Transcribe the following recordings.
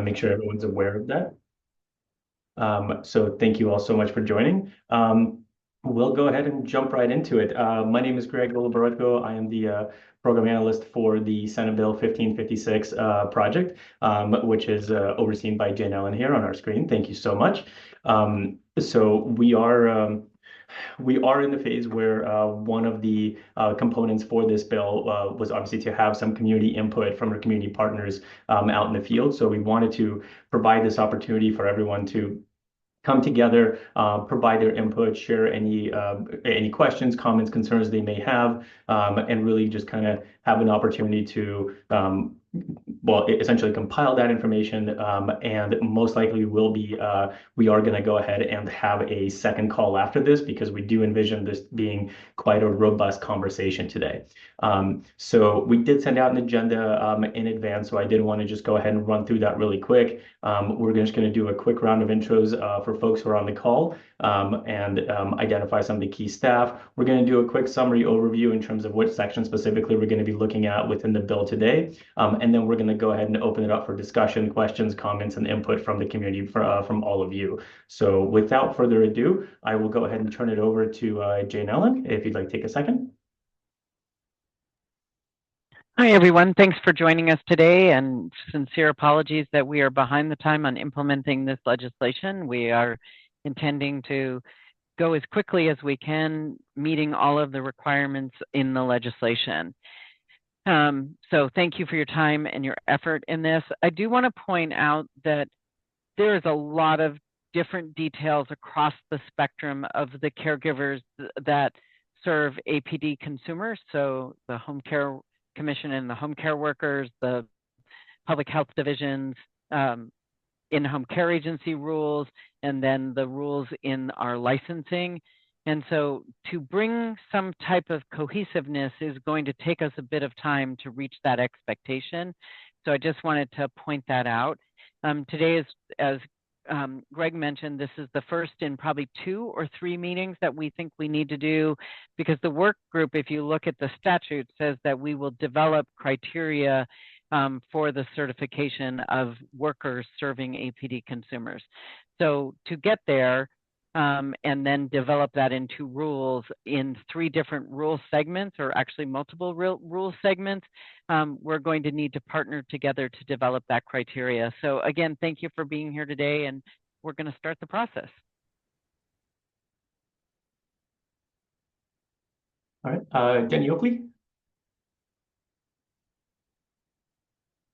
make sure everyone's aware of that. So thank you all so much for joining. We'll go ahead and jump right into it. My name is Greg Villaboroco. I am the program analyst for the Senate Bill 1556 project, which is overseen by Jane Allen here on our screen. Thank you so much. So we are in the phase where one of the components for this bill was obviously to have some community input from our community partners out in the field. So we wanted to provide this opportunity for everyone to come together, provide their input, share any questions, comments, concerns they may have, and really just kind of have an opportunity to essentially compile that information, and most likely we are going to go ahead and have a second call after this because we do envision this being quite a robust conversation today. So we did send out an agenda in advance, so I did want to just go ahead and run through that really quick. We're just going to do a quick round of intros for folks who are on the call, and identify some of the key staff. We're going to do a quick summary overview in terms of which section specifically we're going to be looking at within the bill today. And then we're going to go ahead and open it up for discussion, questions, comments, and input from the community from all of you. So without further ado, I will go ahead and turn it over to Jane Ellen, if you'd like to take a second. Hi, everyone. Thanks for joining us today, and sincere apologies that we are behind the time on implementing this legislation. We are intending to go as quickly as we can, meeting all of the requirements in the legislation. So thank you for your time and your effort in this. I do want to point out that there is a lot of different details across the spectrum of the caregivers that serve APD consumers, so the home care commission and the home care workers, the public health divisions, in-home care agency rules, and then the rules in our licensing. And so to bring some type of cohesiveness is going to take us a bit of time to reach that expectation. So I just wanted to point that out. Today is, as Greg mentioned, this is the first in probably 2 or 3 meetings that we think we need to do, because the work group, if you look at the statute, says that we will develop criteria for the certification of workers serving APD consumers. So to get there and then develop that into rules in 3 different rule segments, or actually multiple rule segments, we're going to need to partner together to develop that criteria. So again, thank you for being here today, and we're going to start the process. All right, Denny Oakley.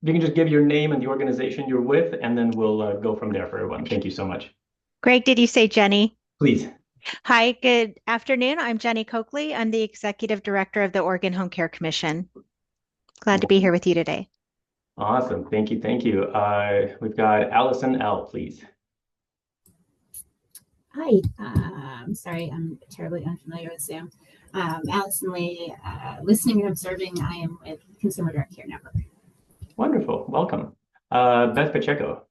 If you can just give your name and the organization you're with, and then we'll go from there for everyone. Thank you so much. Greg, did you say Jenny? Please. Hi, good afternoon. I'm Jenny Coakley. I'm the Executive Director of the Oregon Home Care Commission. Glad to be here with you today. Awesome. Thank you. Thank you. We've got Allison L., please. Hi. I'm sorry, I'm terribly unfamiliar with Zoom. Allison Lee, listening and observing. I am with Consumer Direct Care Network. Wonderful. Welcome. Beth Pacheco.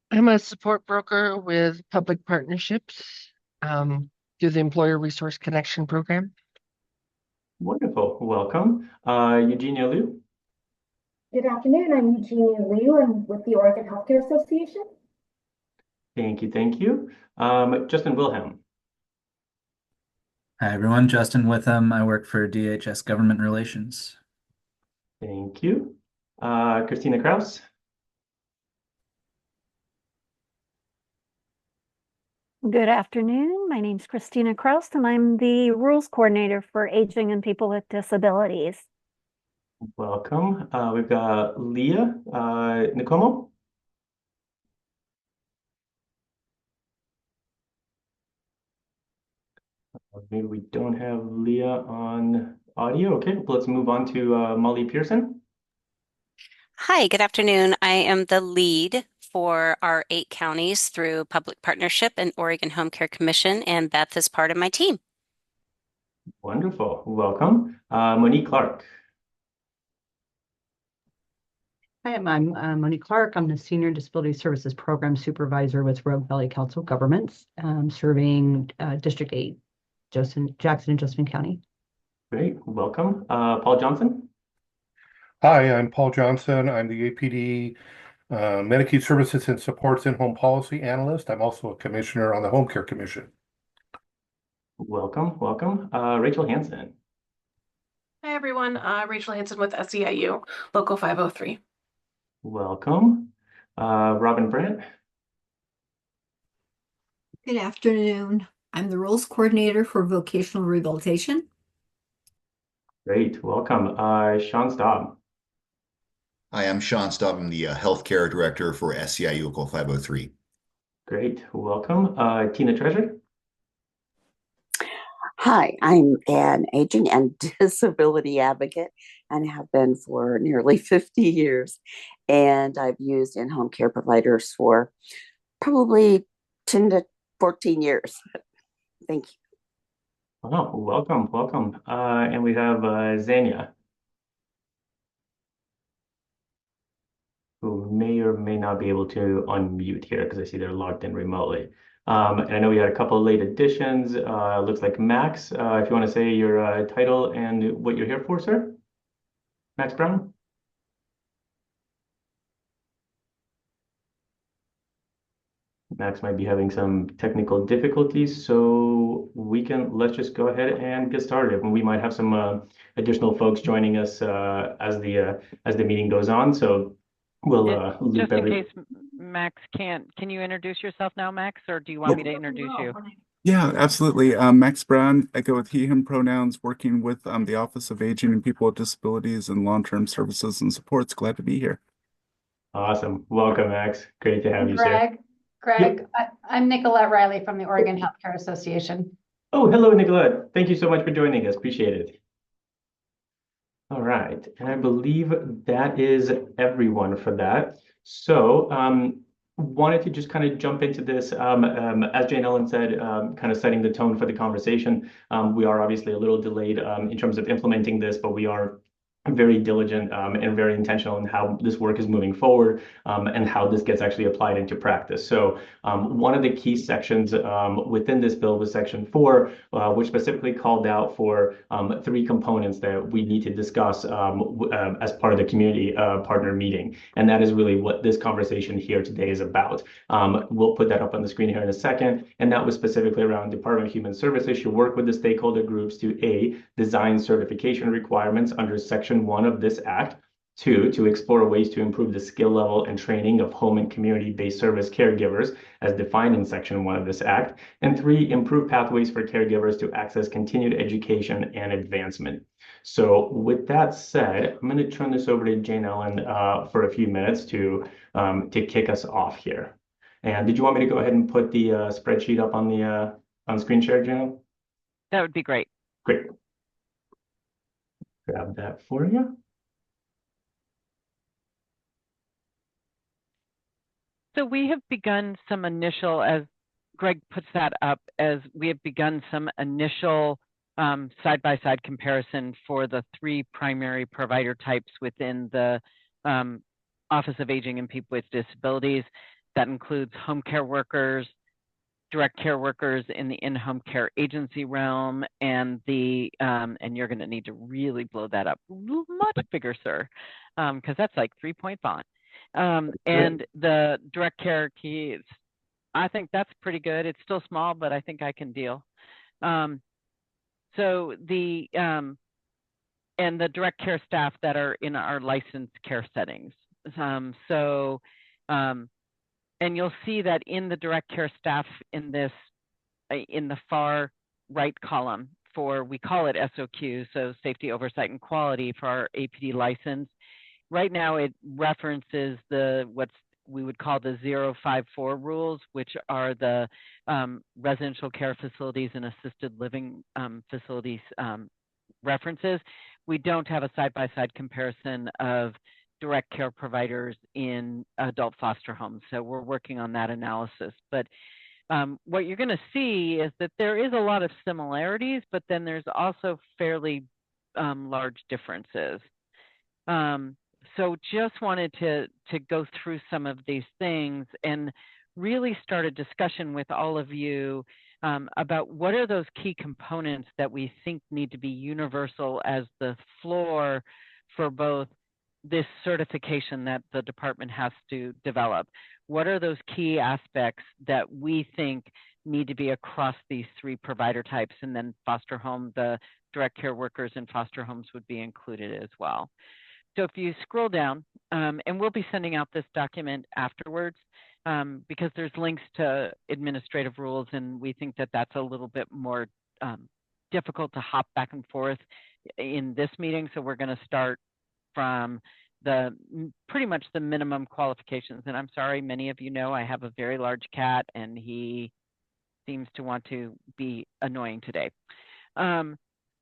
I'm a support broker with public partnerships through the Employer Resource Connection Program. Wonderful. Welcome. Eugenia Liu. Good afternoon. I'm Eugenia Liu. I'm with the Oregon Healthcare Association. Thank you. Thank you. Justin Wilhelm. Hi, everyone. Justin Witham. I work for DHS Government Relations. Thank you. Christina Kraus. Good afternoon. My name is Christina Kraus, and I'm the Rules Coordinator for Aging and People with Disabilities. Welcome. We've got Leah Nicomo. Maybe we don't have Leah on audio. Okay, let's move on to Molly Pearson. Hi, good afternoon. I am the lead for our 8 counties through Public Partnership and Oregon Home Care Commission, and Beth is part of my team. Wonderful. Welcome. Monique Clark. Hi, I'm Monique Clark. I'm the Senior Disability Services Program Supervisor with Rogue Valley Council of Governments, serving District 8, Jackson and Josephine County. Great. Welcome. Paul Johnson. Hi, I'm Paul Johnson. I'm the APD Medicaid Services and Supports in-Home Policy Analyst. I'm also a commissioner on the Home Care Commission. Welcome, welcome. Rachel Hansen. Hi, everyone. Rachel Hansen with SEIU, Local 503. Welcome. Robin Brandt. Good afternoon. I'm the Rules Coordinator for Vocational Rehabilitation. Great, welcome. Sean Staub. Hi, I'm Sean Staub. I'm the Healthcare Director for SEIU Local 503. Great, welcome. Tina Treasure. Hi, I'm an aging and disability advocate and have been for nearly 50 years. And I've used in-home care providers for probably 10 to 14 years. Thank you. Oh, welcome, welcome. And we have Xenia, who may or may not be able to unmute here because I see they're logged in remotely. And I know we had a couple of late additions. Looks like Max, if you want to say your title and what you're here for, sir. Max Brown. Max might be having some technical difficulties, so let's just go ahead and get started. And we might have some additional folks joining us as the meeting goes on. So we'll loop just in case Max can't, can you introduce yourself now, Max, or do you want me to introduce you? Yeah, absolutely. Max Brown, I go with he, him pronouns, working with the Office of Aging and People with Disabilities and Long-Term Services and Supports. Glad to be here. Awesome. Welcome, Max. Great to have you, sir. Greg, I'm Nicolette Riley from the Oregon Healthcare Association. Oh, hello, Nicolette. Thank you so much for joining us. Appreciate it. All right, and I believe that is everyone for that. So wanted to just kind of jump into this. As Jane Ellen said, kind of setting the tone for the conversation. We are obviously a little delayed in terms of implementing this, but we are very diligent and very intentional in how this work is moving forward and how this gets actually applied into practice. So one of the key sections within this bill was Section 4, which specifically called out for 3 components that we need to discuss as part of the community partner meeting. And that is really what this conversation here today is about. We'll put that up on the screen here in a second. And that was specifically around Department of Human Services should work with the stakeholder groups to A, design certification requirements under Section 1 of this Act, 2, to explore ways to improve the skill level and training of home and community-based service caregivers as defined in Section 1 of this Act, and 3, improve pathways for caregivers to access continued education and advancement. So with that said, I'm going to turn this over to Jane Ellen for a few minutes to kick us off here. And did you want me to go ahead and put the spreadsheet up on the on screen share, Jane? That would be great. Great. Grab that for you. So we have begun some initial, as Greg puts that up, as we have begun some initial side-by-side comparison for the 3 primary provider types within the Office of Aging and People with Disabilities. That includes home care workers, direct care workers in the in-home care agency realm, and the and you're going to need to really blow that up much bigger, sir, because that's like 3-point font. And the direct care keys, I think that's pretty good. It's still small, but I think I can deal. So the and the direct care staff that are in our licensed care settings. And you'll see that in the direct care staff in this, in the far right column for, we call it SOQ, so Safety, Oversight, and Quality for our APD license. Right now it references what we would call the 054 rules, which are the residential care facilities and assisted living facilities references. We don't have a side-by-side comparison of direct care providers in adult foster homes. So we're working on that analysis. But what you're going to see is that there is a lot of similarities, but then there's also fairly large differences. So just wanted to go through some of these things and really start a discussion with all of you about what are those key components that we think need to be universal as the floor for both this certification that the department has to develop. What are those key aspects that we think need to be across these three provider types? And then foster home, the direct care workers in foster homes would be included as well. So if you scroll down, and we'll be sending out this document afterwards, because there's links to administrative rules, and we think that that's a little bit more difficult to hop back and forth in this meeting. So we're going to start from pretty much the minimum qualifications. And I'm sorry, many of you know I have a very large cat, and he seems to want to be annoying today.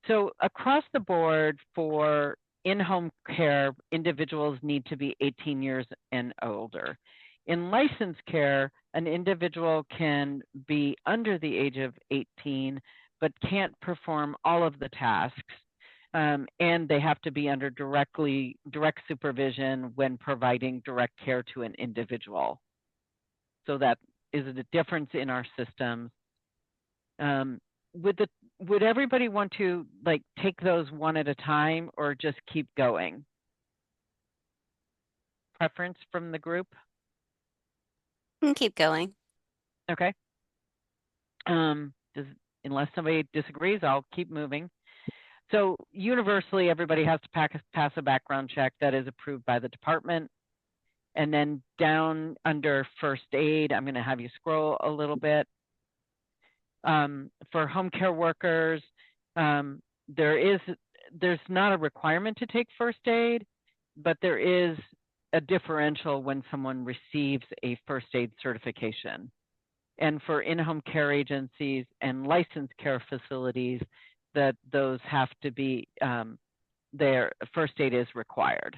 So across the board for in-home care, individuals need to be 18 years and older. In licensed care, an individual can be under the age of 18, but can't perform all of the tasks. And they have to be under direct supervision when providing direct care to an individual. So that is a difference in our systems. Would everybody want to take those one at a time or just keep going? Preference from the group? Keep going. Okay. Unless somebody disagrees, I'll keep moving. So universally, everybody has to pass a background check that is approved by the department. And then down under first aid, I'm going to have you scroll a little bit. For home care workers, there's not a requirement to take first aid, but there is a differential when someone receives a first aid certification. And for in-home care agencies and licensed care facilities, that those have to be, their first aid is required.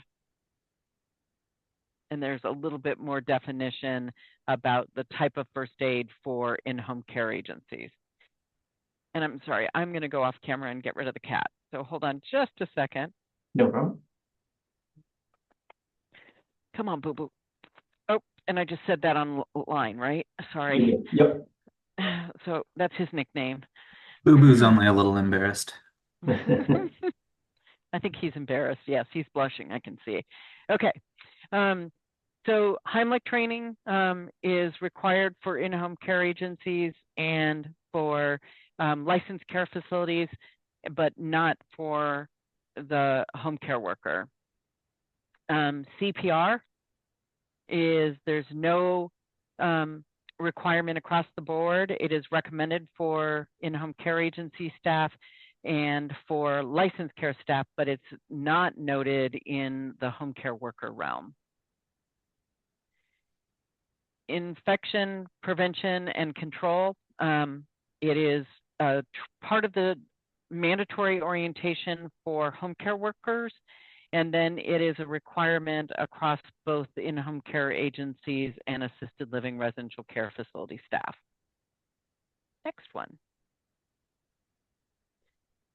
And there's a little bit more definition about the type of first aid for in-home care agencies. And I'm sorry, I'm going to go off camera and get rid of the cat. So hold on just a second. No problem. Come on, Boo Boo. Oh, and I just said that online, right? Sorry. Yep. So that's his nickname. Boo Boo's only a little embarrassed. I think he's embarrassed. Yes, he's blushing. I can see. Okay. So Heimlich training is required for in-home care agencies and for licensed care facilities, but not for the home care worker. CPR there's no requirement across the board. It is recommended for in-home care agency staff and for licensed care staff, but it's not noted in the home care worker realm. Infection prevention and control, it is part of the mandatory orientation for home care workers, and then it is a requirement across both the in-home care agencies and assisted living residential care facility staff. Next one.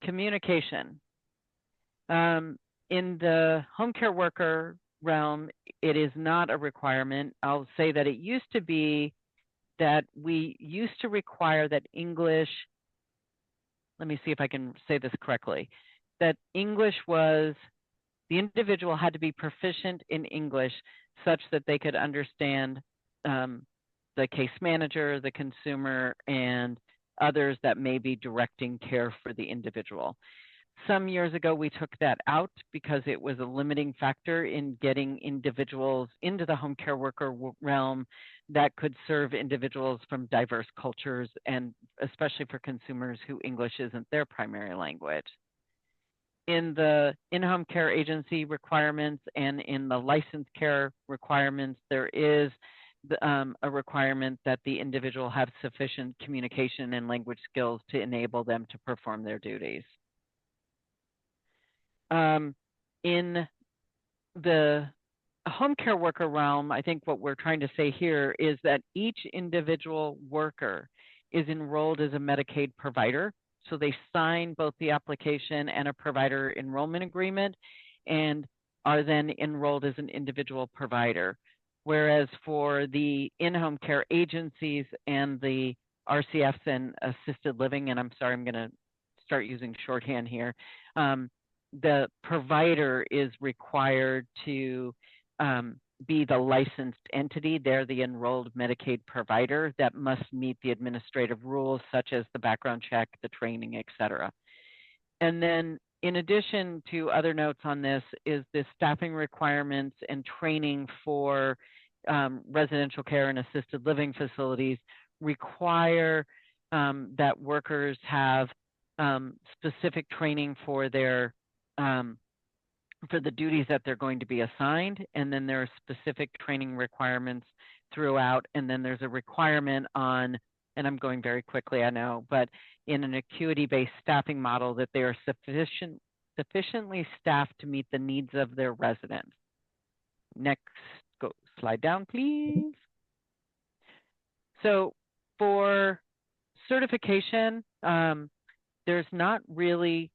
Communication. In the home care worker realm, it is not a requirement. I'll say that it used to be that we used to require that English, let me see if I can say this correctly, that English was, the individual had to be proficient in English such that they could understand the case manager, the consumer, and others that may be directing care for the individual. Some years ago, we took that out because it was a limiting factor in getting individuals into the home care worker realm that could serve individuals from diverse cultures, and especially for consumers who English isn't their primary language. In the in-home care agency requirements and in the licensed care requirements, there is a requirement that the individual have sufficient communication and language skills to enable them to perform their duties. In the home care worker realm, I think what we're trying to say here is that each individual worker is enrolled as a Medicaid provider. So they sign both the application and a provider enrollment agreement and are then enrolled as an individual provider. Whereas for the in-home care agencies and the RCFs and assisted living, and I'm sorry, I'm going to start using shorthand here, the provider is required to be the licensed entity. They're the enrolled Medicaid provider that must meet the administrative rules such as the background check, the training, et cetera. And then in addition to other notes on this is the staffing requirements and training for residential care and assisted living facilities require that workers have specific training for their for the duties that they're going to be assigned, and then there are specific training requirements throughout, and then there's a requirement on, and I'm going very quickly, I know, but in an acuity-based staffing model that they are sufficiently staffed to meet the needs of their residents. Next, go slide down, please. So for certification, there's not really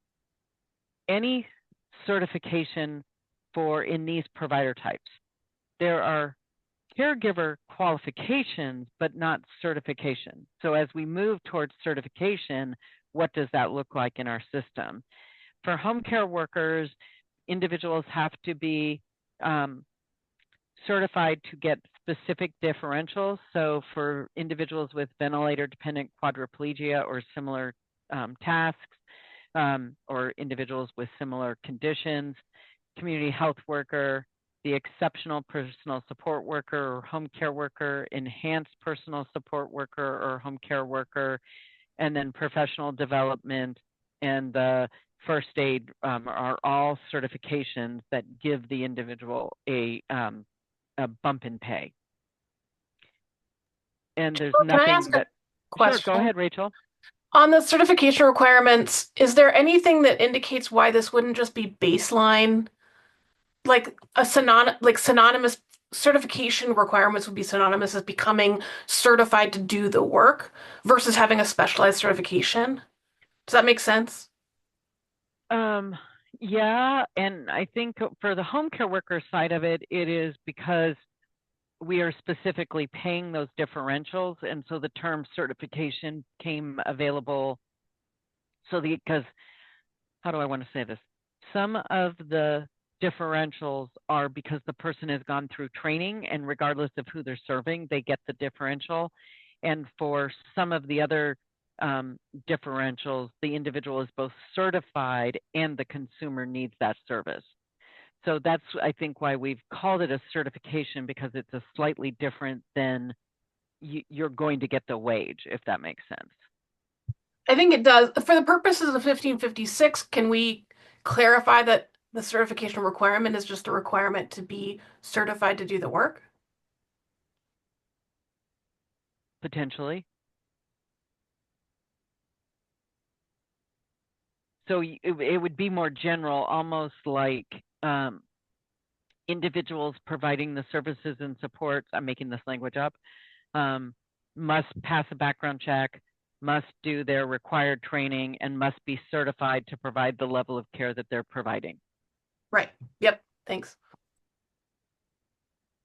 any certification for in these provider types. There are caregiver qualifications, but not certification. So as we move towards certification, what does that look like in our system? For home care workers, individuals have to be certified to get specific differentials. So for individuals with ventilator-dependent quadriplegia or similar tasks, or individuals with similar conditions, community health worker, the exceptional personal support worker or home care worker, enhanced personal support worker or home care worker, and then professional development and the first aid are all certifications that give the individual a bump in pay. And there's Can I nothing ask a that. question? Sure, go ahead, Rachel. On the certification requirements, is there anything that indicates why this wouldn't just be baseline? Like a synonymous certification requirements would be synonymous as becoming certified to do the work versus having a specialized certification. Does that make sense? Yeah, and I think for the home care worker side of it, it is because we are specifically paying those differentials, and so the term certification came available. So because, how do I want to say this? Some of the differentials are because the person has gone through training, and regardless of who they're serving, they get the differential. And for some of the other differentials, the individual is both certified and the consumer needs that service. So that's, I think, why we've called it a certification, because it's a slightly different than you're going to get the wage, if that makes sense. I think it does. For the purposes of 1556, can we clarify that the certification requirement is just a requirement to be certified to do the work? Potentially. So it would be more general, almost like individuals providing the services and supports, I'm making this language up, must pass a background check, must do their required training, and must be certified to provide the level of care that they're providing. Right. Yep. Thanks.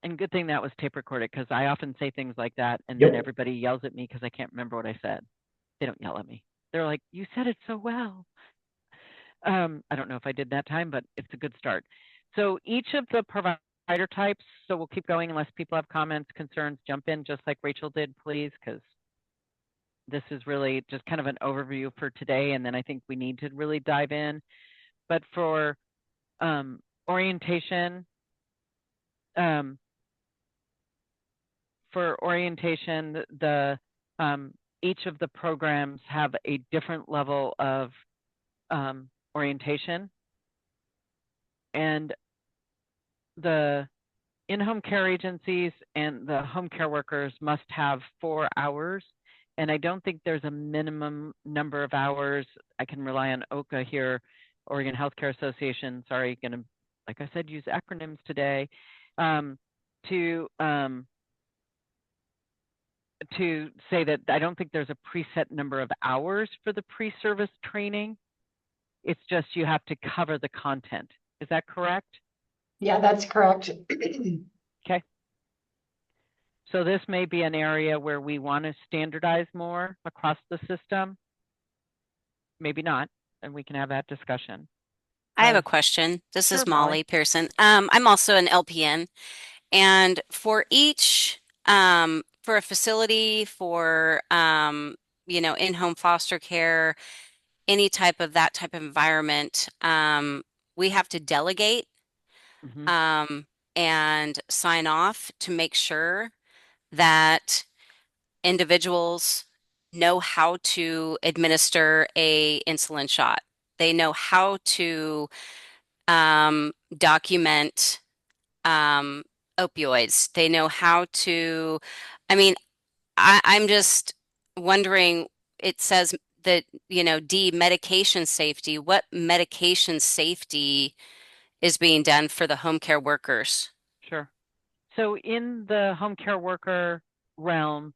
And good thing that was tape recorded, because I often say things like that, and then everybody yells at me because I can't remember what I said. They don't yell at me. They're like, you said it so well. I don't know if I did that time, but it's a good start. So each of the provider types, so we'll keep going unless people have comments, concerns, jump in just like Rachel did, please, because this is really just kind of an overview for today, and then I think we need to really dive in. But for orientation, each of the programs have a different level of orientation, and the in-home care agencies and the home care workers must have 4 hours, and I don't think there's a minimum number of hours. I can rely on OCA here, Oregon Healthcare Association, sorry, gonna, like I said, use acronyms today, to say that I don't think there's a preset number of hours for the pre-service training. It's just you have to cover the content. Is that correct? Yeah, that's correct. Okay. So this may be an area where we want to standardize more across the system. Maybe not, and we can have that discussion. I have a question. This Sure, is Molly. Molly Pearson. I'm also an LPN, and for each for a facility for in-home foster care, any type of that type of environment, we have to delegate Mhm. and sign off to make sure that individuals know how to administer a insulin shot. They know how to document um, opioids. They know how to, I mean, I'm just wondering, it says that, D, medication safety. What medication safety is being done for the home care workers? Sure. So in the home care worker realm,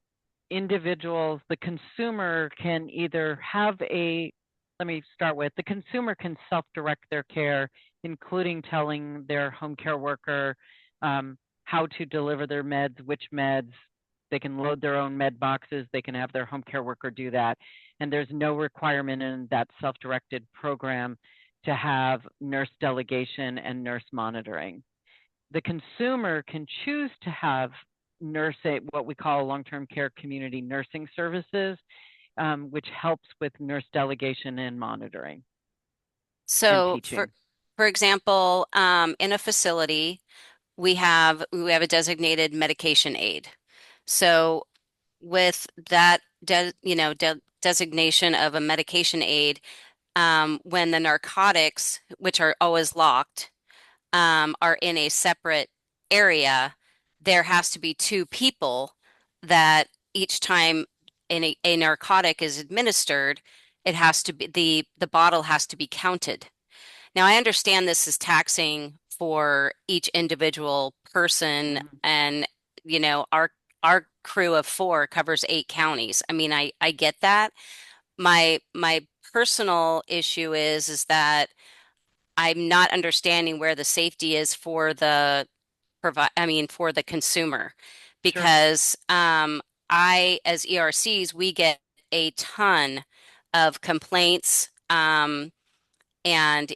individuals, the consumer can either have let me start with, the consumer can self-direct their care, including telling their home care worker how to deliver their meds, which meds. They can load their own med boxes. They can have their home care worker do that. And there's no requirement in that self-directed program to have nurse delegation and nurse monitoring. The consumer can choose to have nursing, what we call long-term care community nursing services, which helps with nurse delegation and monitoring and So, teaching. for example, in a facility, we have a designated medication aid. So, with that, designation of a medication aid, when the narcotics, which are always locked, are in a separate area, there has to be two people that each time a narcotic is administered, it has to be the bottle has to be counted. Now, I understand this is taxing for each individual person, and our crew of four covers 8 counties. I mean, I get that. My personal issue is that I'm not understanding where the safety is for the for the consumer, Sure. because as ERCs, we get a ton of complaints and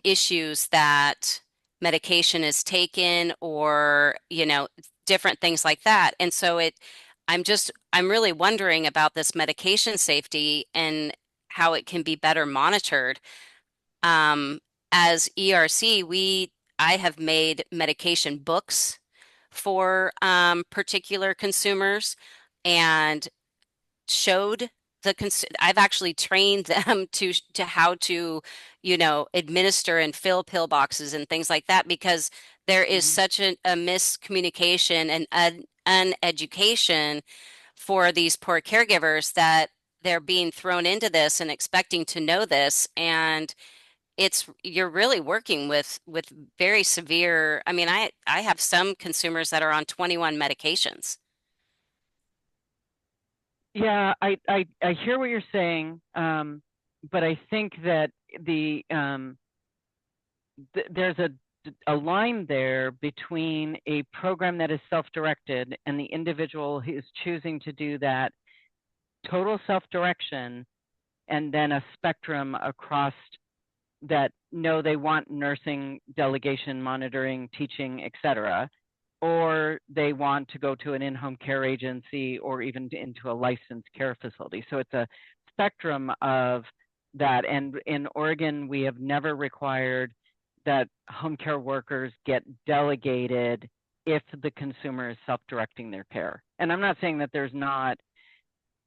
issues that medication is taken, or different things like that. And so I'm really wondering about this medication safety and how it can be better monitored. um, as ERC, I have made medication books for particular consumers and showed I've actually trained them to how to, administer and fill pill boxes and things like that, because there is such a miscommunication and uneducation for these poor caregivers, that they're being thrown into this and expecting to know this. And you're really working with very severe. I mean, I have some consumers that are on 21 medications. Yeah, I hear what you're saying, but I think that there's a line there between a program that is self-directed and the individual who is choosing to do that total self-direction, and then a spectrum across that no, they want nursing, delegation, monitoring, teaching, etc., or they want to go to an in-home care agency or even into a licensed care facility. So it's a spectrum of that. And in Oregon, we have never required that home care workers get delegated if the consumer is self-directing their care. And I'm not saying that there's not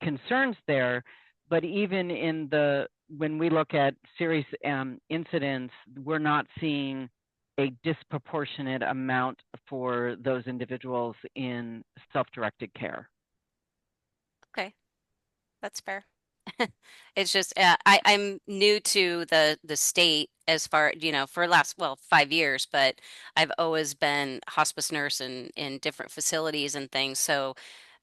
concerns there, but even when we look at serious incidents, we're not seeing a disproportionate amount for those individuals in self-directed care. Okay, that's fair. It's just I'm new to the state, as far, for the last, well, 5 years, but I've always been hospice nurse in different facilities and things. So,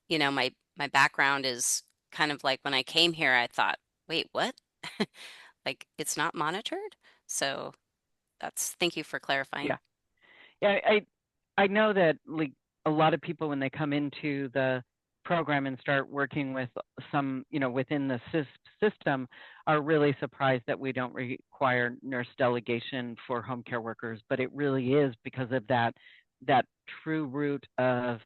my background is kind of like, when I came here, I thought, wait, what? Like, it's not monitored? So thank you for clarifying. Yeah. Yeah, I know that, like, a lot of people, when they come into the program and start working with some, within the system, are really surprised that we don't require nurse delegation for home care workers. But it really is because of that true root of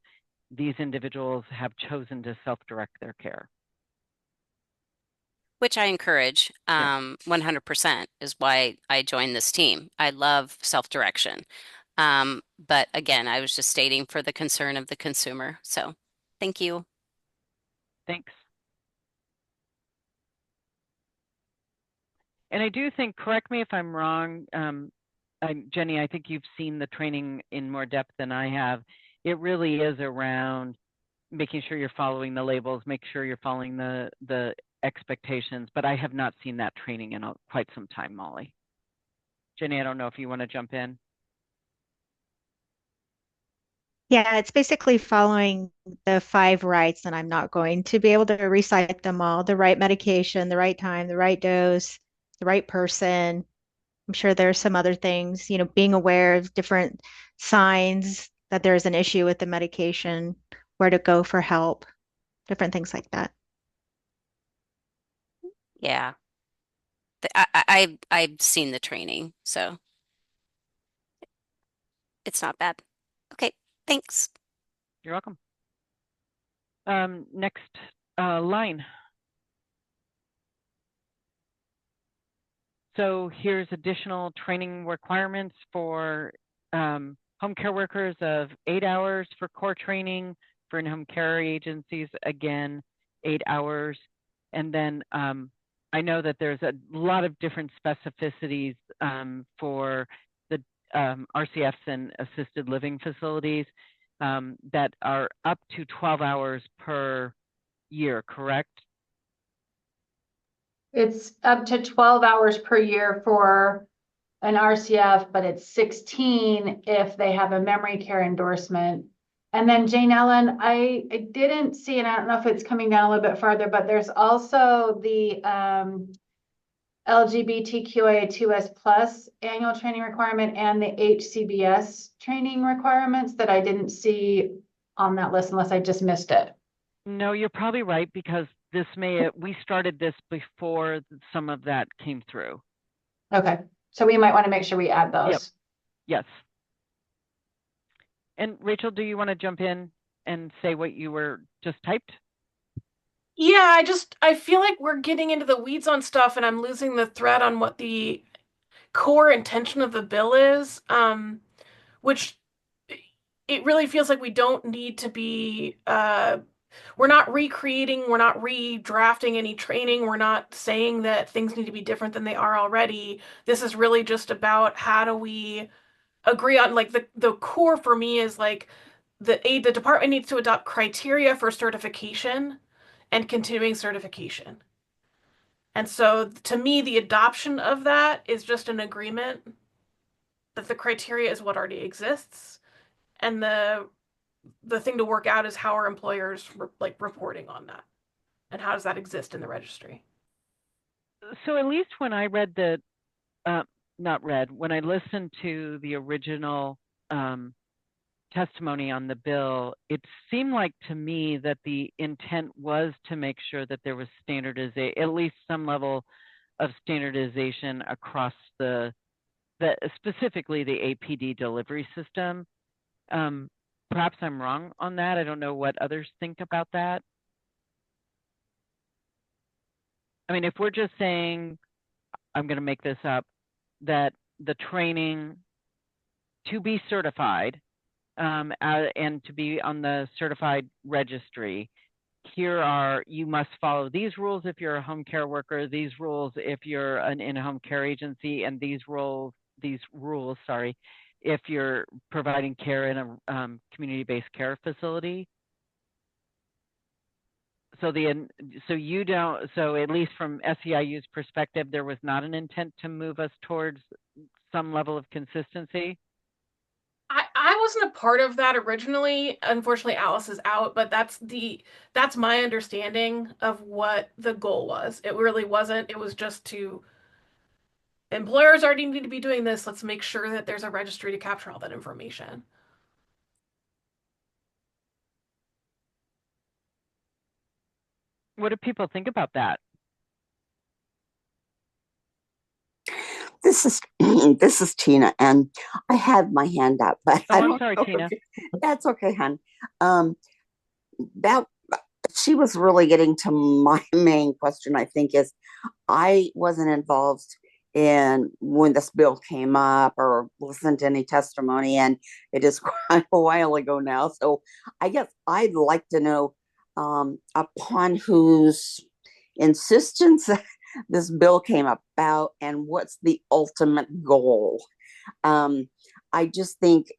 these individuals have chosen to self-direct their care. Which I encourage, 100% is why I joined this team. I love self-direction. But again, I was just stating for the concern of the consumer. So thank you. Thanks. And I do think, correct me if I'm wrong, Jenny, I think you've seen the training in more depth than I have. It really is around making sure you're following the labels, make sure you're following the expectations, but I have not seen that training in quite some time, Molly. Jenny, I don't know if you want to jump in. Yeah, it's basically following the 5 rights, and I'm not going to be able to recite them all. The right medication, the right time, the right dose, the right person. I'm sure there's some other things, being aware of different signs that there's an issue with the medication, where to go for help, different things like that. Yeah. I've seen the training, so it's not bad. Okay, thanks. You're welcome. Next line. So here's additional training requirements for home care workers of 8 hours for core training. For in-home care agencies, again, 8 hours. And then I know that there's a lot of different specificities for the RCFs and assisted living facilities that are up to 12 hours per year, correct? It's up to 12 hours per year for an RCF, but it's 16 if they have a memory care endorsement. And then Jane Ellen, I didn't see, and I don't know if it's coming down a little bit farther, but there's also the LGBTQIA2S plus annual training requirement and the HCBS training requirements that I didn't see on that list unless I just missed it. No, you're probably right, because we started this before some of that came through. Okay, so we might want to make sure we add those. Yep. Yes. And Rachel, do you want to jump in and say what you were just typed? Yeah, I feel like we're getting into the weeds on stuff and I'm losing the thread on what the core intention of the bill is, which it really feels like we don't need to be, we're not recreating, we're not redrafting any training, we're not saying that things need to be different than they are already. This is really just about how do we agree on, like, the core for me is like the department needs to adopt criteria for certification and continuing certification. And so to me, the adoption of that is just an agreement that the criteria is what already exists. And the thing to work out is how are employers reporting on that? And how does that exist in the registry? So at least when I read when I listened to the original testimony on the bill, it seemed like to me that the intent was to make sure that there was standardization, at least some level of standardization across specifically the APD delivery system. Perhaps I'm wrong on that. I don't know what others think about that. I mean, if we're just saying, I'm going to make this up, that the training to be certified and to be on the certified registry, you must follow these rules if you're a home care worker, these rules if you're an in-home care agency, and these rules, if you're providing care in a community-based care facility. So at least from SEIU's perspective, there was not an intent to move us towards some level of consistency. I wasn't a part of that originally. Unfortunately, Alice is out, but that's my understanding of what the goal was. It really wasn't. It was just employers already need to be doing this. Let's make sure that there's a registry to capture all that information. What do people think about that? This is this is Tina, and I had my hand up, but Oh, I I'm don't sorry, know. Tina. That's okay, hon. That she was really getting to my main question, I think, is I wasn't involved in when this bill came up or listened to any testimony, and it is quite a while ago now. So I guess I'd like to know upon whose insistence this bill came about and what's the ultimate goal. I just think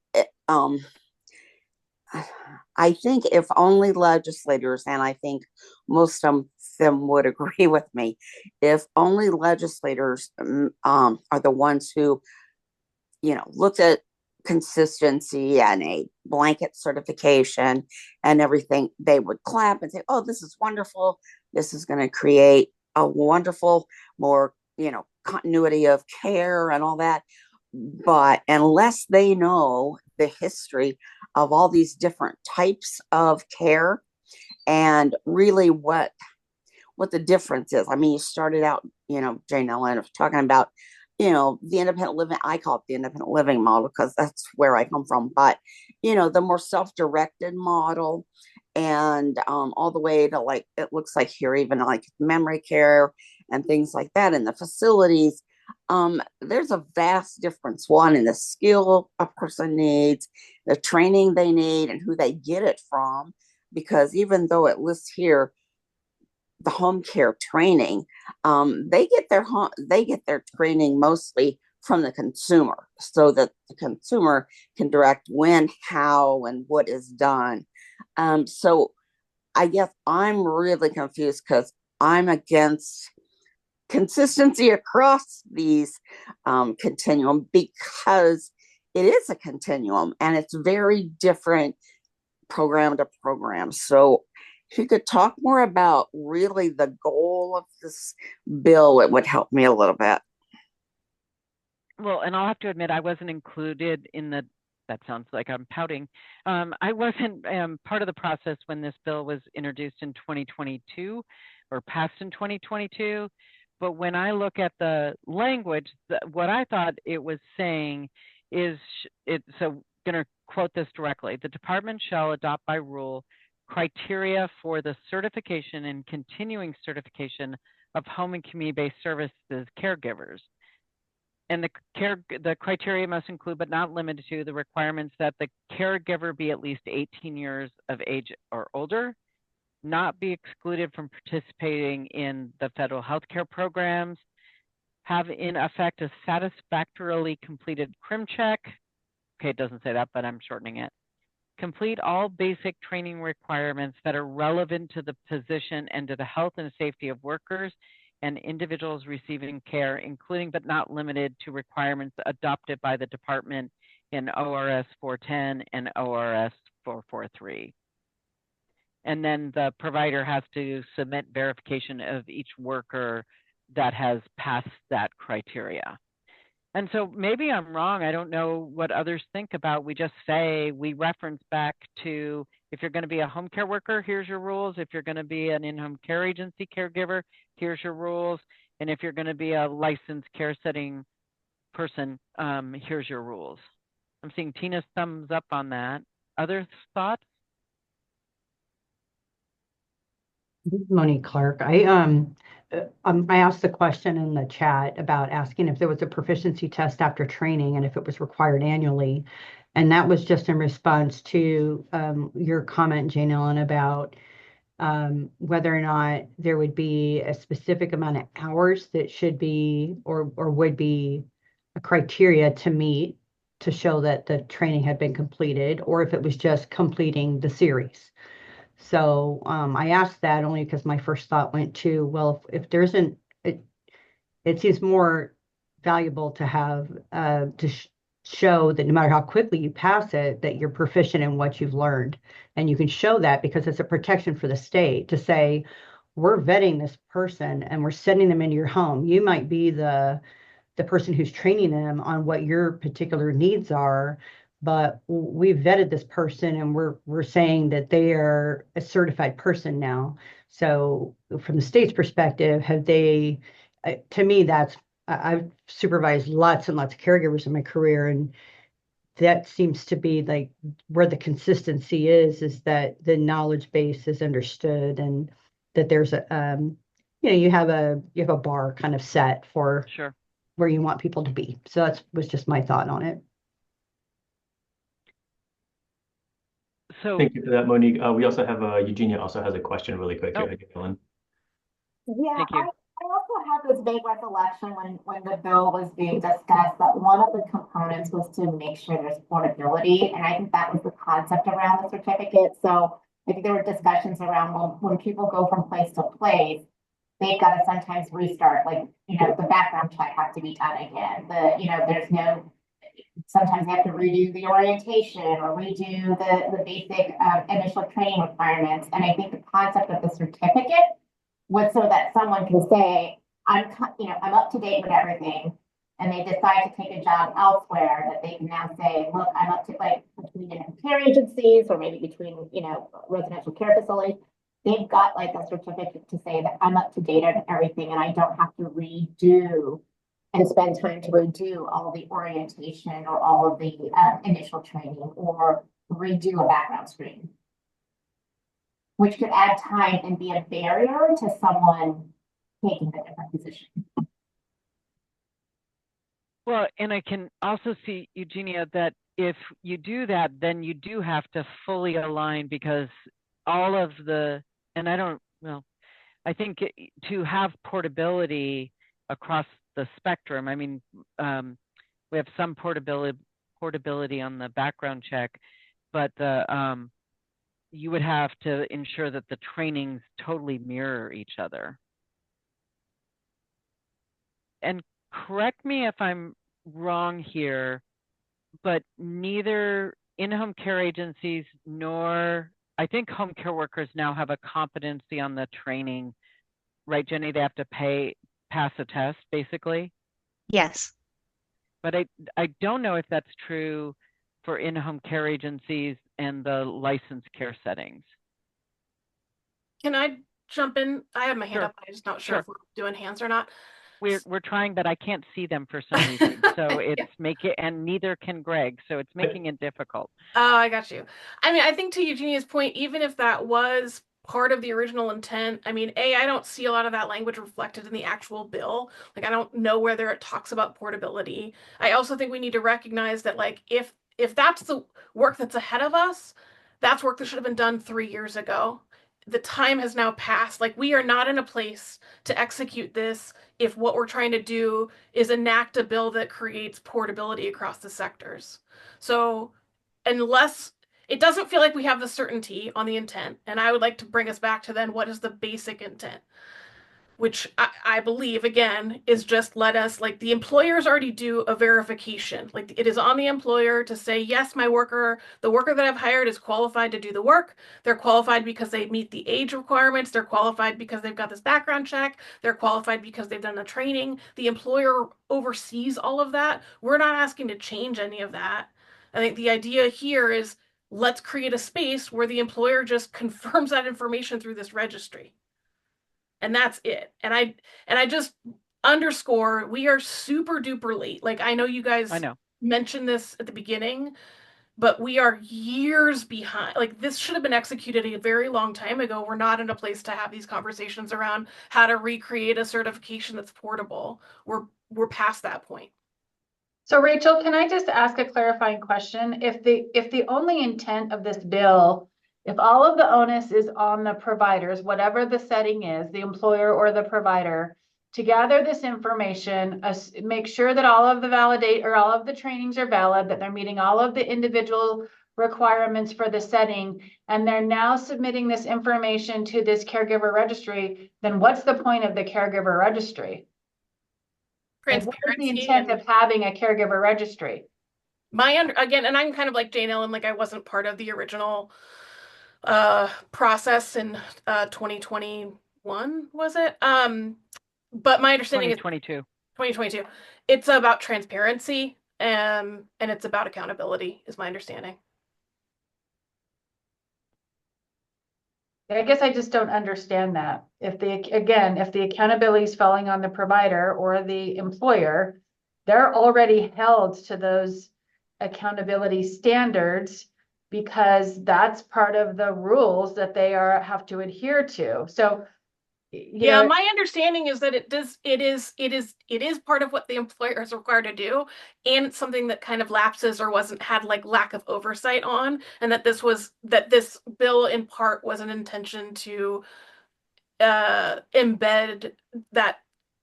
I think if only legislators, and I think most of them would agree with me, if only legislators are the ones who, looked at consistency and a blanket certification and everything, they would clap and say, oh, this is wonderful. This is going to create a wonderful, more, continuity of care and all that. But unless they know the history of all these different types of care and really what the difference is. I mean, you started out, Jane Ellen was talking about, the independent living. I call it the independent living model because that's where I come from. But, the more self-directed model and all the way to like, it looks like here, even like memory care and things like that in the facilities. There's a vast difference. One, in the skill a person needs, the training they need, and who they get it from. Because even though it lists here the home care training, they get their training mostly from the consumer, so that the consumer can direct when, how, and what is done. So I guess I'm really confused because I'm against consistency across these continuum because it is a continuum and it's very different program to program. So if you could talk more about really the goal of this bill, it would help me a little bit. Well, and I'll have to admit, I wasn't included in that sounds like I'm pouting. I wasn't part of the process when this bill was introduced in 2022 or passed in 2022. But when I look at the language, what I thought it was saying is, so going to quote this directly, the department shall adopt by rule criteria for the certification and continuing certification of home and community-based services caregivers. And the criteria must include, but not limited to, the requirements that the caregiver be at least 18 years of age or older, not be excluded from participating in the federal healthcare programs, have in effect a satisfactorily completed crim check. Okay, it doesn't say that, but I'm shortening it. Complete all basic training requirements that are relevant to the position and to the health and safety of workers and individuals receiving care, including but not limited to requirements adopted by the department in ORS 410 and ORS 443. And then the provider has to submit verification of each worker that has passed that criteria. And so maybe I'm wrong. I don't know what others think about. We just say, we reference back to, if you're going to be a home care worker, here's your rules. If you're going to be an in-home care agency caregiver, here's your rules. And if you're going to be a licensed care setting person, here's your rules. I'm seeing Tina's thumbs up on that. Other thoughts? Monique Clark. I asked the question in the chat about asking if there was a proficiency test after training and if it was required annually. And that was just in response to your comment, Jane Ellen, about whether or not there would be a specific amount of hours that should be or would be a criteria to meet to show that the training had been completed, or if it was just completing the series. So I asked that only because my first thought went to, well, if there isn't, it seems more valuable to have show that no matter how quickly you pass it, that you're proficient in what you've learned. And you can show that because it's a protection for the state to say, we're vetting this person and we're sending them into your home. You might be the person who's training them on what your particular needs are, but we've vetted this person and we're saying that they are a certified person now. So from the state's perspective, have they, to me, I've supervised lots and lots of caregivers in my career, and that seems to be like where the consistency is that the knowledge base is understood, and that there's you have a bar kind of set for Sure. where you want people to be. So that was just my thought on it. So thank you for that, Monique. We also have Eugenia also has a question really quick. Oh. Ellen. Yeah, Thank you. I also have this vague recollection when the bill was being discussed that one of the components was to make sure there's portability. And I think that was the concept around the certificate. So I think there were discussions around when people go from place to place, they've got to sometimes restart, like, the background check has to be done again. Sometimes they have to redo the orientation or redo the basic initial training requirements. And I think the concept of the certificate was so that someone can say, I'm up to date with everything, and they decide to take a job elsewhere, that they can now say, look, I'm up to, like, between care agencies or maybe between, residential care facilities. They've got like a certificate to say that I'm up to date on everything and I don't have to redo and spend time to redo all the orientation or all of the initial training or redo a background screen, which could add time and be a barrier to someone taking a different position. Well, and I can also see, Eugenia, that if you do that, then you do have to fully align, because all of the, and I think to have portability across the spectrum, I mean, we have some portability on the background check, but you would have to ensure that the trainings totally mirror each other. And correct me if I'm wrong here, but neither in-home care agencies nor, I think, home care workers now have a competency on the training, right, Jenny? They have to pass a test, basically. Yes. But I don't know if that's true for in-home care agencies and the licensed care settings. Can I jump in? I have my hand Sure. up. I'm just not sure if we're doing hands or not. We're trying, but I can't see them for some reason. So it's and neither can Greg. So it's making it difficult. Oh, I got you. I mean, I think to Eugenia's point, even if that was part of the original intent, I mean, I don't see a lot of that language reflected in the actual bill. Like, I don't know whether it talks about portability. I also think we need to recognize that, like, if that's the work that's ahead of us, that's work that should have been done 3 years ago. The time has now passed. Like, we are not in a place to execute this if what we're trying to do is enact a bill that creates portability across the sectors. So unless it doesn't feel like we have the certainty on the intent, and I would like to bring us back to then what is the basic intent, which I believe, again, is just let us, like, the employers already do a verification. Like, it is on the employer to say, yes, the worker that I've hired is qualified to do the work. They're qualified because they meet the age requirements. They're qualified because they've got this background check. They're qualified because they've done the training. The employer oversees all of that. We're not asking to change any of that. I think the idea here is let's create a space where the employer just confirms that information through this registry. And that's it. And I just underscore, we are super duper late. Like, I know you guys mentioned this at the beginning, but we are years behind. Like, this should have been executed a very long time ago. We're not in a place to have these conversations around how to recreate a certification that's portable. We're past that point. So Rachel, can I just ask a clarifying question? If the only intent of this bill, if all of the onus is on the providers, whatever the setting is, the employer or the provider, to gather this information, make sure that all of the trainings are valid, that they're meeting all of the individual requirements for the setting, and they're now submitting this information to this caregiver registry, then what's the point of the caregiver registry? Like, what is the intent of having a caregiver registry? Again, and I'm kind of like Jane Ellen, like, I wasn't part of the original process in 2021, was it? But my understanding is 2022. It's about transparency. and it's about accountability, is my understanding. I guess I just don't understand that. If the accountability is falling on the provider or the employer, they're already held to those accountability standards because that's part of the rules that they have to adhere to. So, yeah, my understanding is that it is part of what the employer is required to do, and it's something that kind of lapses or had like lack of oversight on, and that this bill in part was an intention to embed that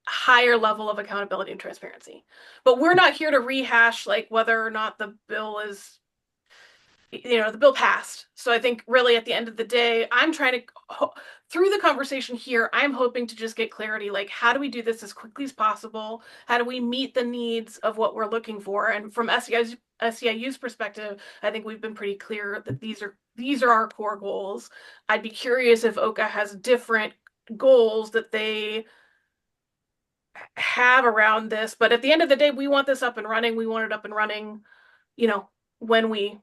higher level of accountability and transparency. But we're not here to rehash like whether or not the bill is, the bill passed. So I think really at the end of the day, I'm trying to, through the conversation here, I'm hoping to just get clarity, like how do we do this as quickly as possible? How do we meet the needs of what we're looking for? And from SEIU's perspective, I think we've been pretty clear that these are our core goals. I'd be curious if OCA has different goals that they have around this, but at the end of the day, we want this up and running. We want it up and running, when we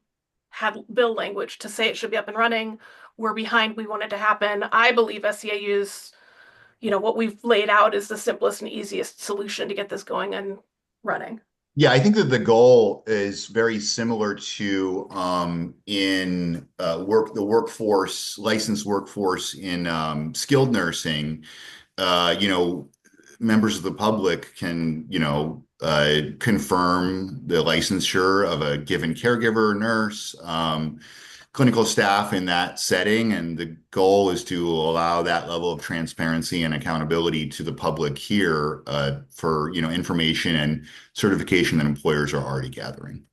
had bill language to say it should be up and running. We're behind. We want it to happen. I believe SEIU's, what we've laid out is the simplest and easiest solution to get this going and running. Yeah, I think that the goal is very similar to in the workforce, licensed workforce in skilled nursing. Members of the public can, confirm the licensure of a given caregiver, nurse, clinical staff in that setting. And the goal is to allow that level of transparency and accountability to the public here for, information and certification that employers are already gathering.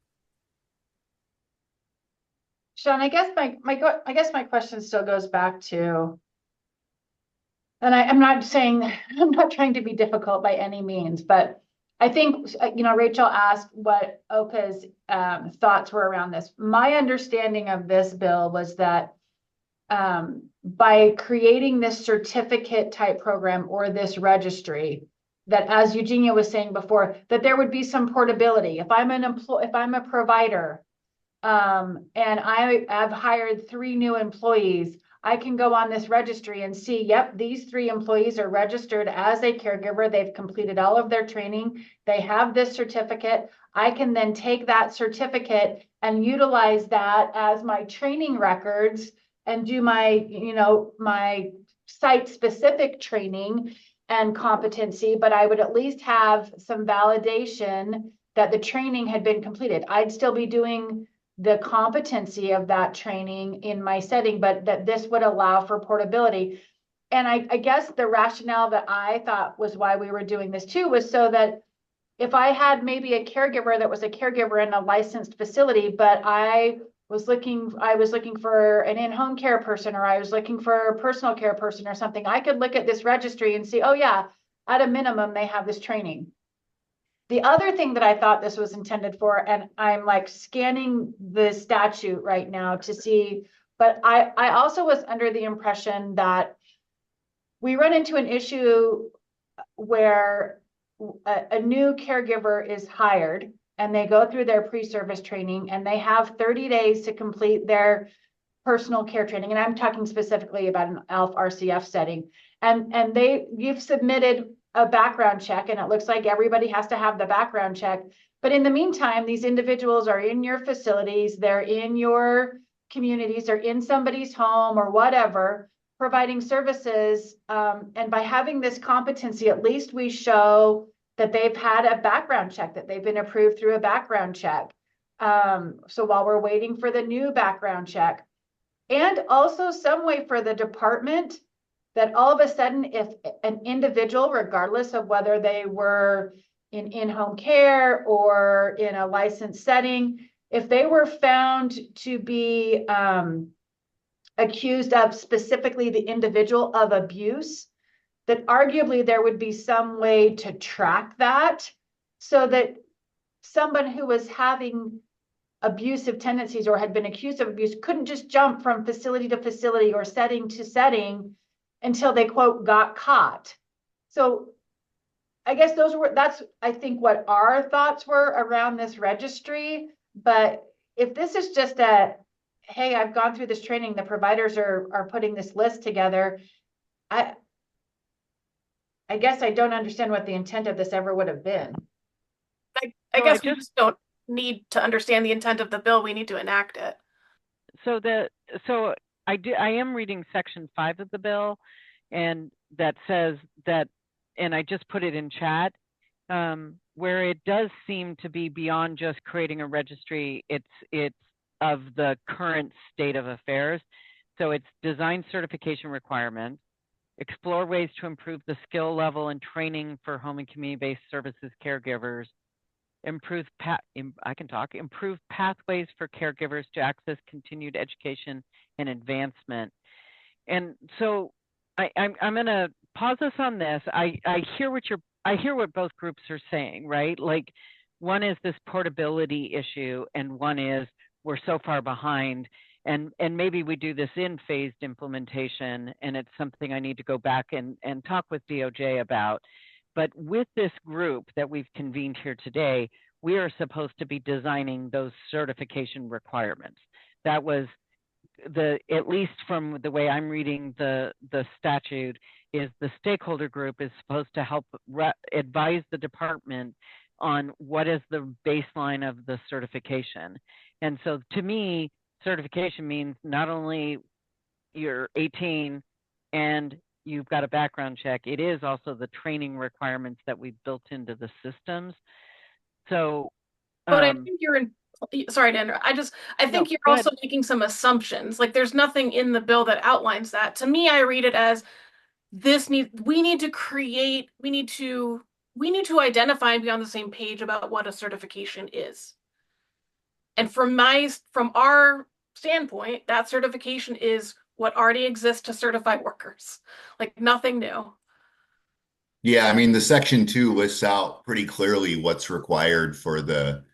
Sean, I guess my question still goes back to, and I'm not trying to be difficult by any means, but I think, Rachel asked what OCA's thoughts were around this. My understanding of this bill was that by creating this certificate type program or this registry, that as Eugenia was saying before, that there would be some portability. If I'm a provider, and I've hired 3 new employees, I can go on this registry and see, yep, these 3 employees are registered as a caregiver. They've completed all of their training. They have this certificate. I can then take that certificate and utilize that as my training records and do my, my site-specific training and competency, but I would at least have some validation that the training had been completed. I'd still be doing the competency of that training in my setting, but that this would allow for portability. And I guess the rationale that I thought was why we were doing this too was so that if I had maybe a caregiver that was a caregiver in a licensed facility, but I was looking for an in-home care person, or I was looking for a personal care person or something, I could look at this registry and see, oh yeah, at a minimum, they have this training. The other thing that I thought this was intended for, and I'm like scanning the statute right now to see, but I also was under the impression that we run into an issue where a new caregiver is hired and they go through their pre-service training and they have 30 days to complete their personal care training. And I'm talking specifically about an ALF RCF setting. And you've submitted a background check, and it looks like everybody has to have the background check. But in the meantime, these individuals are in your facilities, they're in your communities, they're in somebody's home or whatever, providing services. And by having this competency, at least we show that they've had a background check, that they've been approved through a background check. So while we're waiting for the new background check, and also some way for the department that all of a sudden, if an individual, regardless of whether they were in-home care or in a licensed setting, if they were found to be accused of specifically the individual of abuse, that arguably there would be some way to track that so that someone who was having abusive tendencies or had been accused of abuse couldn't just jump from facility to facility or setting to setting until they, quote, got caught. So I guess that's, I think, what our thoughts were around this registry. But if this is just hey, I've gone through this training, the providers are putting this list together, I guess I don't understand what the intent of this ever would have been. I guess we just don't need to understand the intent of the bill. We need to enact it. So I am reading section 5 of the bill, and that says that, and I just put it in chat, where it does seem to be beyond just creating a registry. It's of the current state of affairs. So it's design certification requirements, explore ways to improve the skill level and training for home and community-based services caregivers, improve pathways for caregivers to access continued education and advancement. And so I'm going to pause us on this. I hear what both groups are saying, right? Like, one is this portability issue, and one is we're so far behind, and maybe we do this in phased implementation, and it's something I need to go back and talk with DOJ about. But with this group that we've convened here today, we are supposed to be designing those certification requirements. That was at least from the way I'm reading the statute, is the stakeholder group is supposed to help advise the department on what is the baseline of the certification. And so to me, certification means not only you're 18 and you've got a background check, it is also the training requirements that we've built into the systems. So, but I think sorry to interrupt. I think you're also making some assumptions. Like, there's nothing in the bill that outlines that. To me, I read it as we need to identify and be on the same page about what a certification is. And from our standpoint, that certification is what already exists to certify workers, like nothing new. Yeah, I mean, the section 2 lists out pretty clearly what's required for the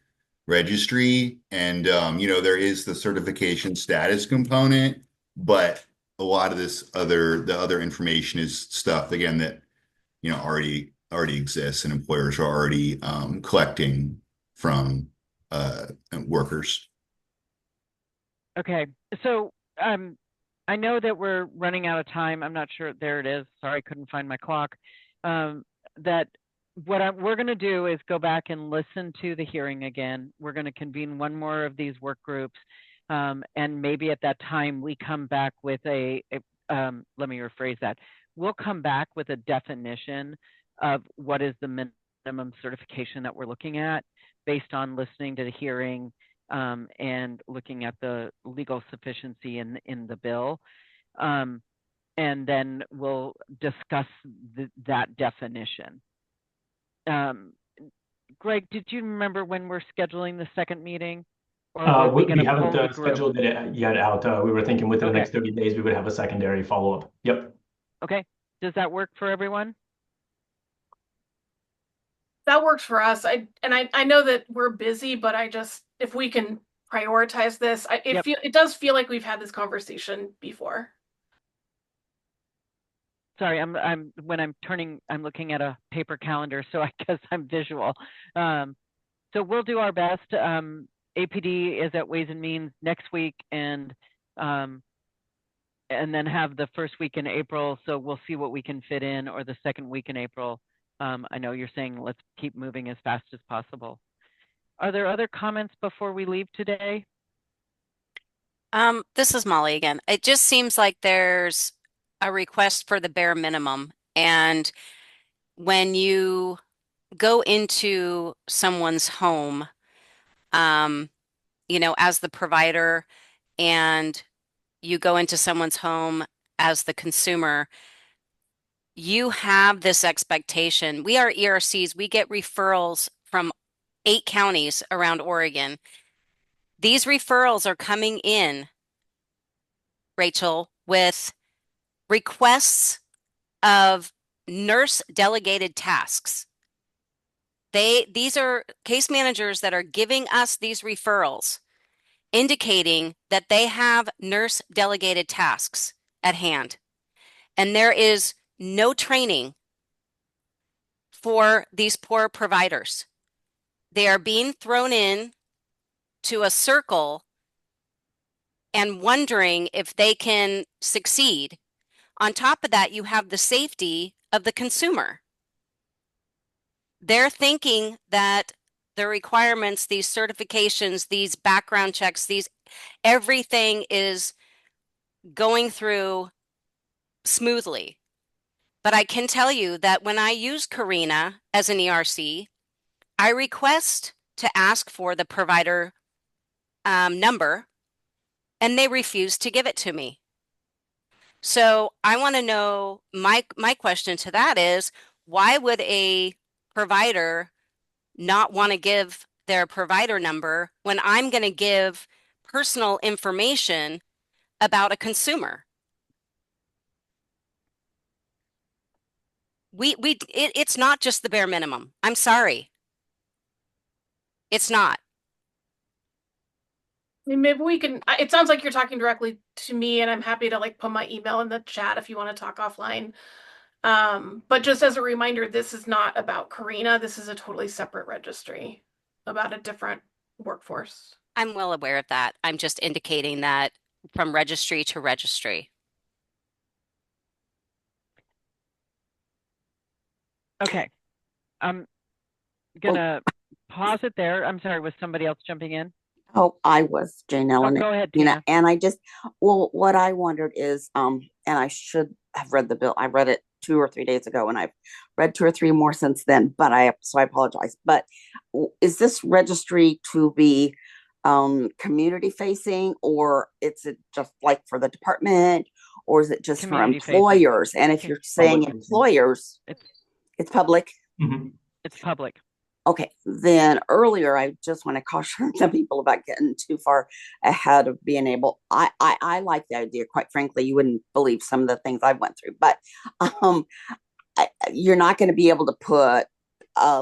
registry. And, there is the certification status component, but a lot of the other information is stuff, again, that, already exists and employers are already collecting from workers. Okay. So I know that we're running out of time. I'm not sure. There it is. Sorry, I couldn't find my clock. That we're going to do is go back and listen to the hearing again. We're going to convene one more of these work groups. And maybe at that time we come back with let me rephrase that. We'll come back with a definition of what is the minimum certification that we're looking at based on listening to the hearing and looking at the legal sufficiency in the bill. And then we'll discuss that definition. Greg, did you remember when we're scheduling the second meeting? Or we haven't scheduled it yet out. We were thinking within the next 30 days, we would have a secondary follow-up. Yep. Okay. Does that work for everyone? That works for us. I know that we're busy, but if we can prioritize this, it does feel like we've had this conversation before. Sorry, I'm looking at a paper calendar, so I guess I'm visual. So we'll do our best. APD is at Ways and Means next week, and then have the first week in April. So we'll see what we can fit in, or the second week in April. I know you're saying let's keep moving as fast as possible. Are there other comments before we leave today? This is Molly again. It just seems like there's a request for the bare minimum. And when you go into someone's home, as the provider, and you go into someone's home as the consumer, you have this expectation. We are ERCs. We get referrals from 8 counties around Oregon. These referrals are coming in, Rachel, with requests of nurse delegated tasks. These are case managers that are giving us these referrals, indicating that they have nurse delegated tasks at hand. And there is no training for these poor providers. They are being thrown in to a circle and wondering if they can succeed. On top of that, you have the safety of the consumer. They're thinking that the requirements, these certifications, these background checks, everything is going through smoothly. But I can tell you that when I use Carina as an ERC, I request to ask for the provider number, and they refuse to give it to me. So I want to know, my question to that is, why would a provider not want to give their provider number when I'm going to give personal information about a consumer? It's not just the bare minimum. I'm sorry. It's not. Maybe we can, it sounds like you're talking directly to me, and I'm happy to like put my email in the chat if you want to talk offline. But just as a reminder, this is not about Carina. This is a totally separate registry about a different workforce. I'm well aware of that. I'm just indicating that from registry to registry. Okay. I'm gonna pause it there. I'm sorry, was somebody else jumping in? Oh, I was Jane Ellen. Go ahead, Tina. Tina. And what I wondered is, and I should have read the bill. I read it 2 or 3 days ago, and I've read 2 or 3 more since then, so I apologize. But is this registry to be community facing, or is it just like for the department, or is it just for employers? And if you're saying employers, it's public. Mm-hmm. It's public. Okay, then earlier, I just want to caution some people about getting too far ahead of being able. I like the idea, quite frankly. You wouldn't believe some of the things I went through, but you're not going to be able to put I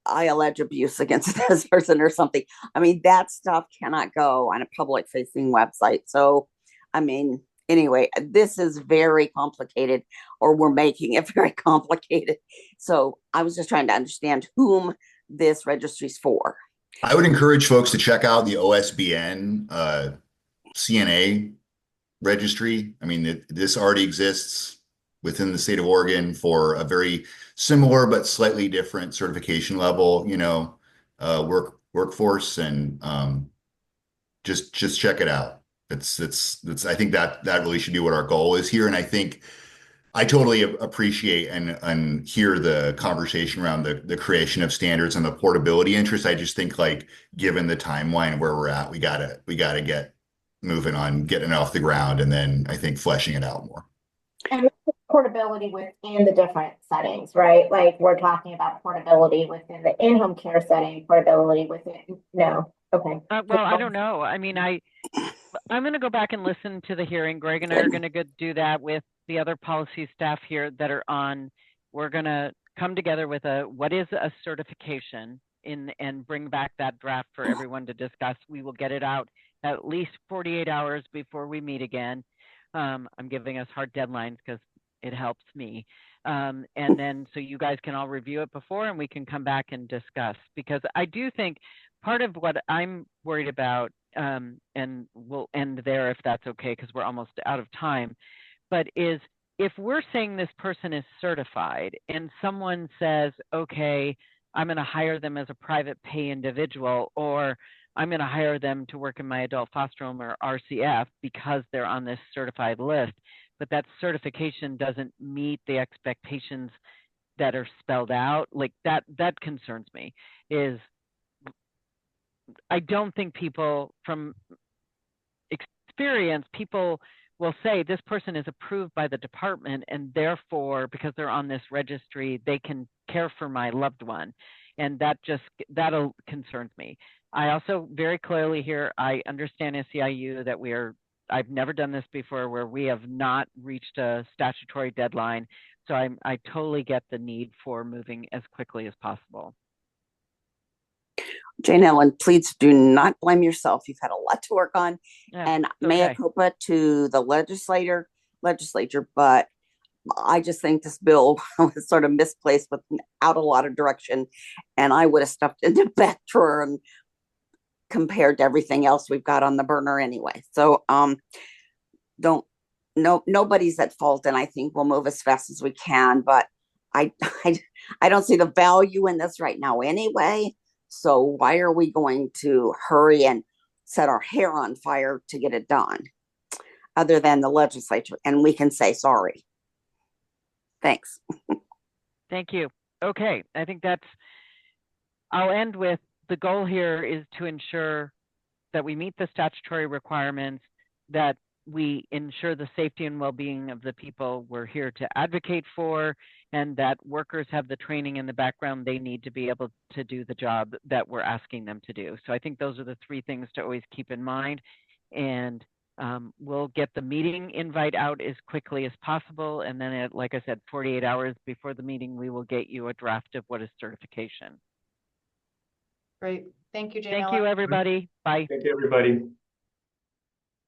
allege abuse against this person or something. I mean, that stuff cannot go on a public facing website. So, I mean, anyway, this is very complicated, or we're making it very complicated. So I was just trying to understand whom this registry is for. I would encourage folks to check out the OSBN CNA registry. I mean, this already exists within the state of Oregon for a very similar but slightly different certification level, workforce, and just check it out. It's I think that really should be what our goal is here. And I think I totally appreciate and hear the conversation around the creation of standards and the portability interest. I just think, like, given the timeline where we're at, we gotta get moving on getting it off the ground, and then I think fleshing it out more. And portability within the different settings, right? Like, we're talking about portability within the in-home care setting, portability within, no. Okay. Well, I don't know. I mean, I'm going to go back and listen to the hearing. Greg and I are going to do that with the other policy staff here that are on. We're going to come together with what is a certification and bring back that draft for everyone to discuss. We will get it out at least 48 hours before we meet again. I'm giving us hard deadlines because it helps me. And then so you guys can all review it before, and we can come back and discuss, because I do think part of what I'm worried about, and we'll end there if that's okay, because we're almost out of time, but is if we're saying this person is certified and someone says, okay, I'm going to hire them as a private pay individual, or I'm going to hire them to work in my adult foster home or RCF because they're on this certified list, but that certification doesn't meet the expectations that are spelled out, like that concerns me. Is I don't think people, from experience, people will say this person is approved by the department, and therefore, because they're on this registry, they can care for my loved one. And that'll concerns me. I also very clearly hear, I understand SEIU that I've never done this before where we have not reached a statutory deadline. So I totally get the need for moving as quickly as possible. Jane Ellen, please do not blame yourself. You've had a lot to work on, and mea culpa to the legislature, but I just think this bill was sort of misplaced without a lot of direction, and I would have stuffed it in the back drawer and compared to everything else we've got on the burner anyway. So don't nobody's at fault, and I think we'll move as fast as we can, but I, I don't see the value in this right now anyway. So why are we going to hurry and set our hair on fire to get it done, other than the legislature? And we can say sorry. Thanks. Thank you. Okay, I think I'll end with the goal here is to ensure that we meet the statutory requirements, that we ensure the safety and well-being of the people we're here to advocate for, and that workers have the training and the background they need to be able to do the job that we're asking them to do. So I think those are the three things to always keep in mind. And we'll get the meeting invite out as quickly as possible. And then, like I said, 48 hours before the meeting, we will get you a draft of what is certification. Great. Thank you, Jane. Thank you, everybody. Bye. Thank you, everybody.